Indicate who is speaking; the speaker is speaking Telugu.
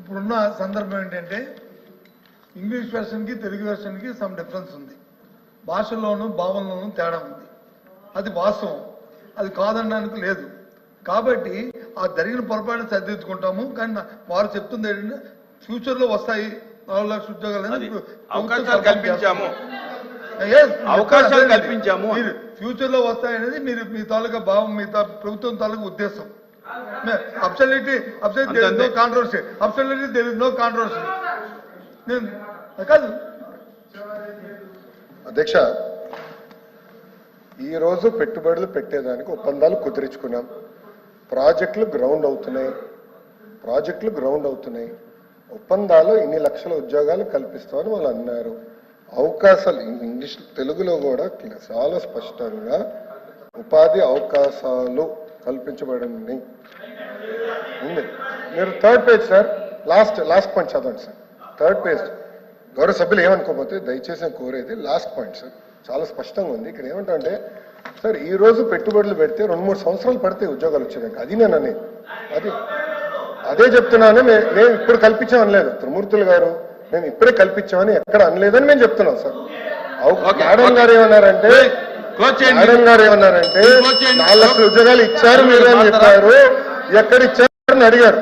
Speaker 1: ఇప్పుడున్న సందర్భం ఏంటంటే ఇంగ్లీష్ వెర్షన్కి తెలుగు వెర్షన్కి సమ్ డిఫరెన్స్ ఉంది, భాషల్లోనూ భావనలోనూ తేడా ఉంది. అది వాస్తవం, అది కాదనడానికి లేదు. కాబట్టి ఆ జరిగిన పొరపాటును సరిదిద్దుకుంటాము. కానీ వారు చెప్తుంది ఏంటంటే ఫ్యూచర్లో వస్తాయి 4 లక్షల ఉద్యోగాలు,
Speaker 2: అవకాశాలు కల్పించాము,
Speaker 1: మీరు ఫ్యూచర్ లో వస్తాయనేది మీరు మీ తాలూకా భావం, మీ ప్రభుత్వం తాలూకా ఉద్దేశం. Absolutely there is no controversy, absolutely there is no controversy. కాదు
Speaker 3: అధ్యక్ష, ఈ రోజు పెట్టుబడులు పెట్టేదానికి ఒప్పందాలు కుదిరించుకున్నాం. ప్రాజెక్టులు గ్రౌండ్ అవుతున్నాయి. ఒప్పందాలు ఇన్ని లక్షల ఉద్యోగాలు కల్పిస్తామని వాళ్ళు అన్నారు. అవకాశాలు ఇంగ్లీష్ తెలుగులో కూడా చాలా స్పష్టంగా ఉపాధి అవకాశాలు కల్పించబడింది. మీరు 3rd page sir, last point చదవండి సార్. 3rd page. గౌరవ సభ్యులు ఏమనుకోకపోతే దయచేసి కోరేది లాస్ట్ పాయింట్ సార్, చాలా స్పష్టంగా ఉంది. ఇక్కడ ఏమంటే సార్, ఈ రోజు పెట్టుబడులు పెడితే 2-3 సంవత్సరాలు పడితే ఉద్యోగాలు వచ్చేదానికి. అది నేను అనేది, అదే చెప్తున్నాను. మేము ఇప్పుడు కల్పించామని లేదు, త్రిమూర్తులు గారు మేము ఇప్పుడే కల్పించామని ఎక్కడ అనలేదని మేము చెప్తున్నాం సార్. మేడం గారు ఏమన్నారంటే 4 లక్షల ఉద్యోగాలు ఇచ్చారు మీరు అని చెప్పారు. ఎక్కడ ఇచ్చారని అడిగారు.